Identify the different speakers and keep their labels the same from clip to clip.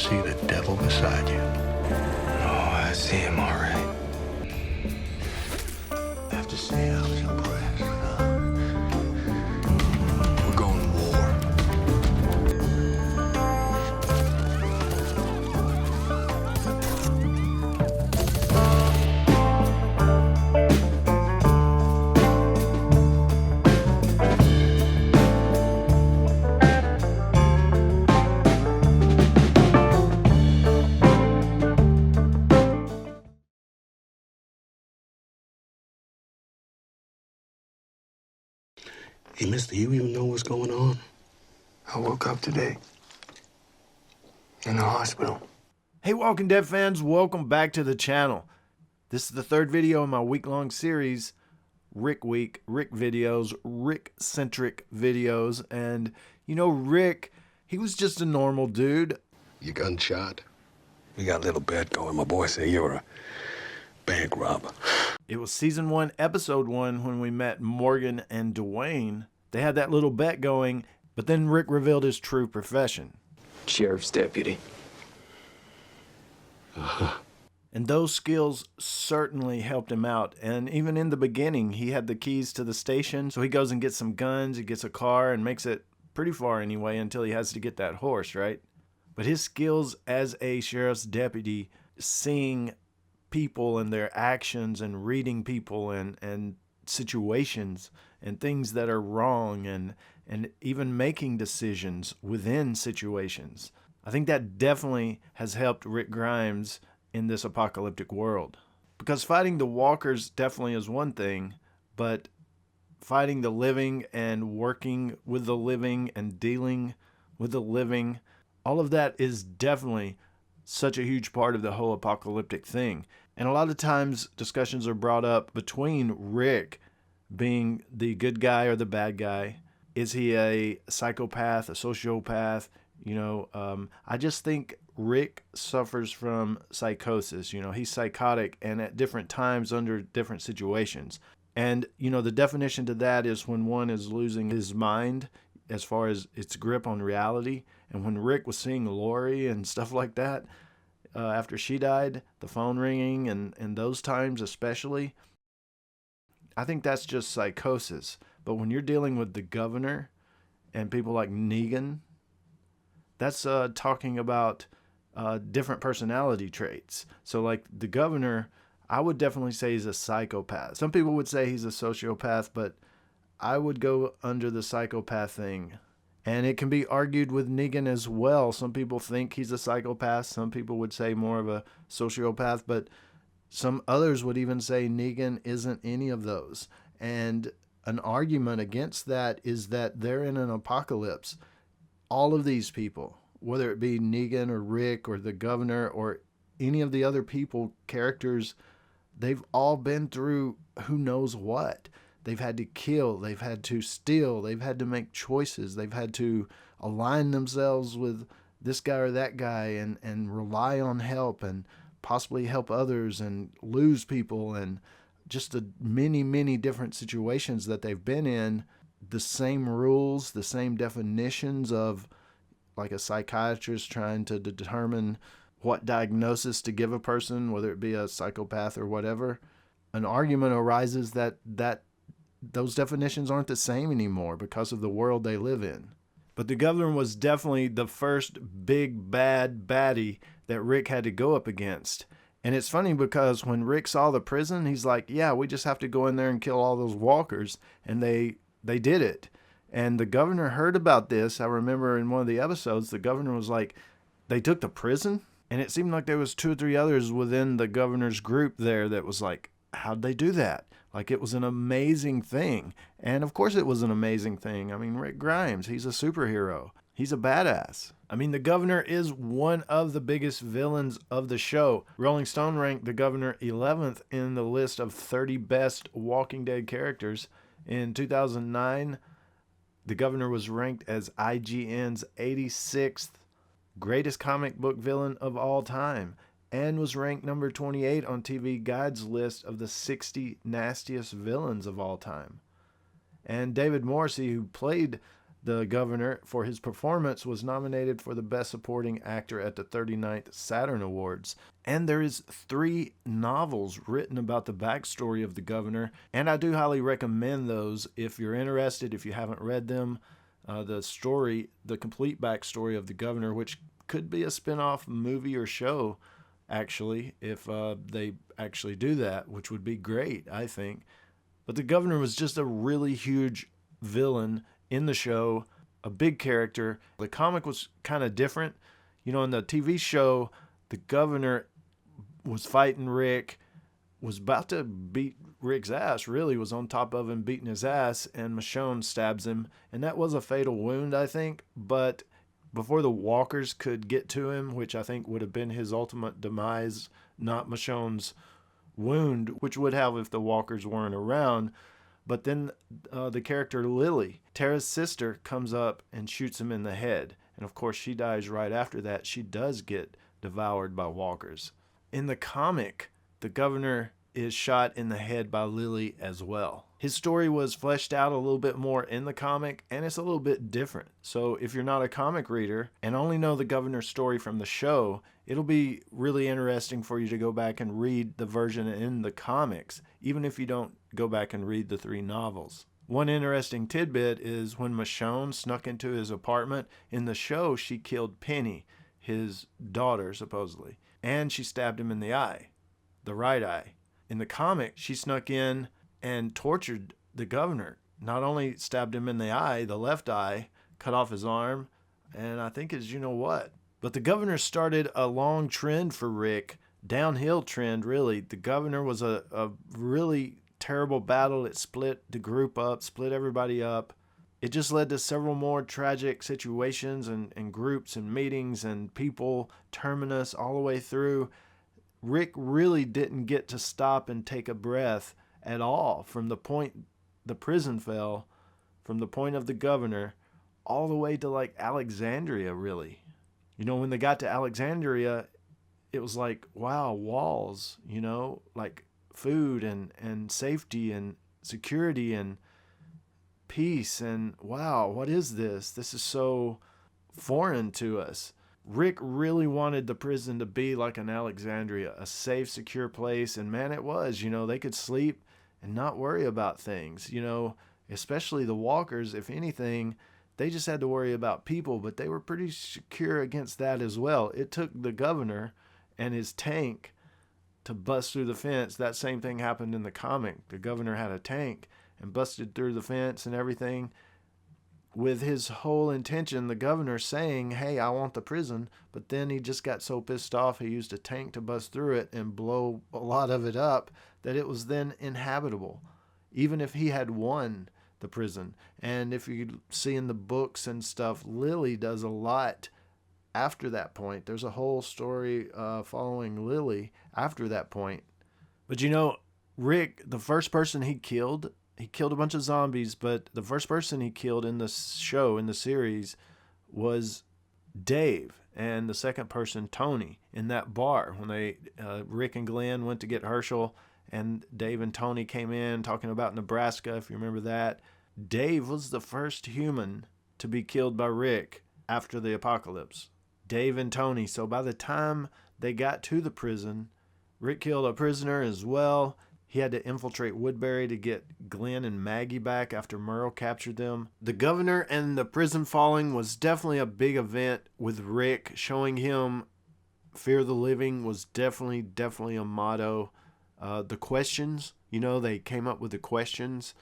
Speaker 1: see the devil beside you.
Speaker 2: Oh, I see him all right.
Speaker 1: I have to say, I was impressed.
Speaker 2: We're going to war.
Speaker 1: Hey, mister, you even know what's going on?
Speaker 2: I woke up today in the hospital.
Speaker 3: Hey, Walking Dead fans, welcome back to the channel. This is the third video in my week-long series, Rick Week, Rick videos, Rick-centric videos. And, you know, Rick, he was just a normal dude.
Speaker 1: You gunshot?
Speaker 2: We got a little bet going. My boy said you were a bank robber.
Speaker 3: It was season 1, episode 1, when we met Morgan and Dwayne. They had that little bet going, but then Rick revealed his true profession.
Speaker 4: Sheriff's deputy.
Speaker 3: And those skills certainly helped him out. And even in the beginning, he had the keys to the station. So he goes and gets some guns, he gets a car, and makes it pretty far anyway until he has to get that horse, right? But his skills as a sheriff's deputy, seeing people and their actions and reading people and situations and things that are wrong and even making decisions within situations. I think that definitely has helped Rick Grimes in this apocalyptic world. Because fighting the walkers definitely is one thing, but fighting the living and working with the living and dealing with the living, all of that is definitely such a huge part of the whole apocalyptic thing. And a lot of times discussions are brought up between Rick being the good guy or the bad guy. Is he a psychopath, a sociopath? You know, I just think Rick suffers from psychosis. You know, he's psychotic and at different times under different situations. And, you know, the definition to that is when one is losing his mind as far as its grip on reality. And when Rick was seeing Lori and stuff like that, after she died, the phone ringing and those times especially, I think that's just psychosis. But when you're dealing with the governor and people like Negan, that's talking about different personality traits. So like the governor, I would definitely say he's a psychopath. Some people would say he's a sociopath, but I would go under the psychopath thing. And it can be argued with Negan as well. Some people think he's a psychopath. Some people would say more of a sociopath, but some others would even say Negan isn't any of those. And an argument against that is that they're in an apocalypse. All of these people, whether it be Negan or Rick or the governor or any of the other people, characters, they've all been through who knows what. They've had to kill, they've had to steal, they've had to make choices, they've had to align themselves with this guy or that guy and rely on help and possibly help others and lose people, and just the many, many different situations that they've been in. The same rules, the same definitions of like a psychiatrist trying to determine what diagnosis to give a person, whether it be a psychopath or whatever. An argument arises that those definitions aren't the same anymore because of the world they live in. But the governor was definitely the first big bad baddie that Rick had to go up against. And it's funny because when Rick saw the prison, he's like, yeah, we just have to go in there and kill all those walkers. And they did it. And the governor heard about this. I remember in one of the episodes, the governor was like, they took the prison? And it seemed like there was 2 or 3 others within the governor's group there that was like, how'd they do that? Like, it was an amazing thing. And of course it was an amazing thing. I mean, Rick Grimes, he's a superhero. He's a badass. I mean, the governor is one of the biggest villains of the show. Rolling Stone ranked the governor 11th in the list of 30 best Walking Dead characters. In 2009, the governor was ranked as IGN's 86th greatest comic book villain of all time, and was ranked number 28 on TV Guide's list of the 60 nastiest villains of all time. And David Morrissey, who played the governor, for his performance, was nominated for the Best Supporting Actor at the 39th Saturn Awards. And there is 3 novels written about the backstory of the governor, and I do highly recommend those if you're interested, if you haven't read them. The complete backstory of the governor, which could be a spin-off movie or show, actually, if they actually do that, which would be great, I think. But the governor was just a really huge villain in the show, a big character. The comic was kind of different. In the TV show, the governor was fighting Rick, was about to beat Rick's ass, really, was on top of him beating his ass, and Michonne stabs him. And that was a fatal wound, I think. But before the walkers could get to him, which I think would have been his ultimate demise, not Michonne's wound, which would have if the walkers weren't around. But then the character Lily, Tara's sister, comes up and shoots him in the head. And of course, she dies right after that. She does get devoured by walkers. In the comic, the governor is shot in the head by Lily as well. His story was fleshed out a little bit more in the comic, and it's a little bit different. So if you're not a comic reader and only know the governor's story from the show, it'll be really interesting for you to go back and read the version in the comics, even if you don't go back and read the 3 novels. One interesting tidbit is when Michonne snuck into his apartment, in the show she killed Penny, his daughter supposedly, and she stabbed him in the eye, the right eye. In the comic, she snuck in and tortured the governor. Not only stabbed him in the eye, the left eye, cut off his arm, and I think it's you-know-what. But the governor started a long trend for Rick, downhill trend, really. The governor was a really terrible battle. It split the group up, split everybody up. It just led to several more tragic situations and groups and meetings and people, Terminus, all the way through. Rick really didn't get to stop and take a breath at all from the point the prison fell, from the point of the governor, all the way to like Alexandria, really. When they got to Alexandria, it was like, wow, walls, like food and safety and security and peace. And wow, what is this? This is so foreign to us. Rick really wanted the prison to be like an Alexandria, a safe, secure place. And man, it was. They could sleep and not worry about things, especially the walkers. If anything, they just had to worry about people, but they were pretty secure against that as well. It took the governor and his tank to bust through the fence. That same thing happened in the comic. The governor had a tank and busted through the fence and everything, with his whole intention, the governor saying, hey, I want the prison, but then he just got so pissed off he used a tank to bust through it and blow a lot of it up that it was then inhabitable, even if he had won the prison. And if you see in the books and stuff, Lily does a lot after that point. There's a whole story following Lily after that point. But Rick, the first person he killed a bunch of zombies, but the first person he killed in the show, in the series, was Dave, and the second person, Tony, in that bar when Rick and Glenn went to get Herschel, and Dave and Tony came in talking about Nebraska, if you remember that. Dave was the first human to be killed by Rick after the apocalypse. Dave and Tony. So by the time they got to the prison, Rick killed a prisoner as well. He had to infiltrate Woodbury to get Glenn and Maggie back after Merle captured them. The governor and the prison falling was definitely a big event with Rick. Showing him fear the living was definitely a motto. The questions, they came up with the questions.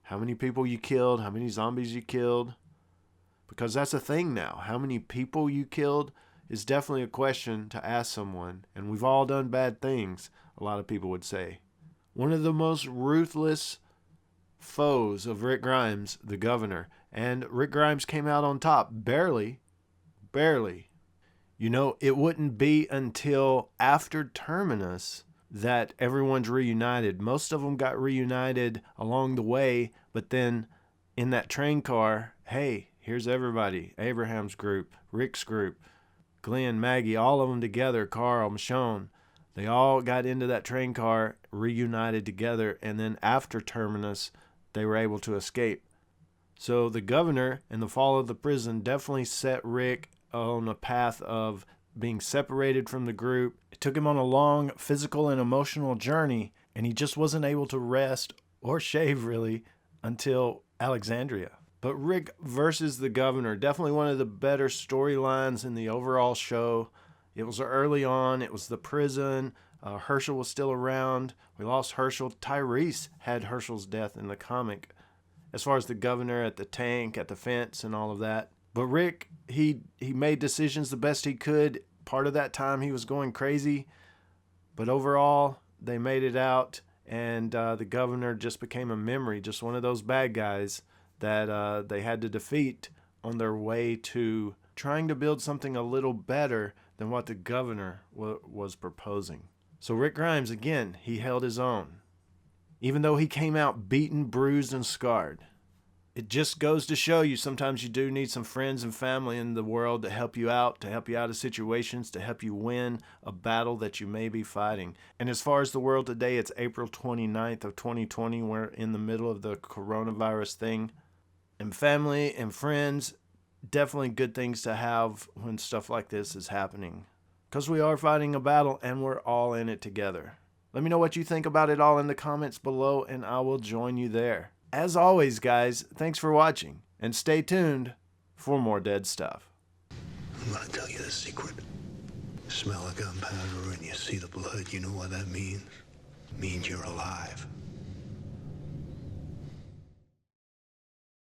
Speaker 3: How many people you killed? How many zombies you killed? Because that's a thing now. How many people you killed is definitely a question to ask someone. And we've all done bad things, a lot of people would say. One of the most ruthless foes of Rick Grimes, the governor. And Rick Grimes came out on top. Barely. It wouldn't be until after Terminus that everyone's reunited. Most of them got reunited along the way, but then in that train car, hey, here's everybody. Abraham's group, Rick's group, Glenn, Maggie, all of them together, Carl, Michonne. They all got into that train car, reunited together, and then after Terminus, they were able to escape. So the governor and the fall of the prison definitely set Rick on a path of being separated from the group. It took him on a long physical and emotional journey, and he just wasn't able to rest or shave really until Alexandria. But Rick versus the governor, definitely one of the better storylines in the overall show. It was early on. It was the prison. Herschel was still around. We lost Herschel. Tyrese had Herschel's death in the comic. As far as the governor at the tank, at the fence, and all of that. But Rick, he made decisions the best he could. Part of that time he was going crazy. But overall, they made it out. And the governor just became a memory. Just one of those bad guys that they had to defeat on their way to trying to build something a little better than what the governor was proposing. So Rick Grimes, again, he held his own. Even though he came out beaten, bruised, and scarred. It just goes to show you sometimes you do need some friends and family in the world to help you out of situations, to help you win a battle that you may be fighting. And as far as the world today, it's April 29th of 2020. We're in the middle of the coronavirus thing. And family and friends, definitely good things to have when stuff like this is happening. Because we are fighting a battle and we're all in it together. Let me know what you think about it all in the comments below, and I will join you there. As always, guys, thanks for watching, and stay tuned for more dead stuff.
Speaker 1: I'm gonna tell you the secret. Smell a gunpowder and you see the blood, you know what that means? It means you're alive.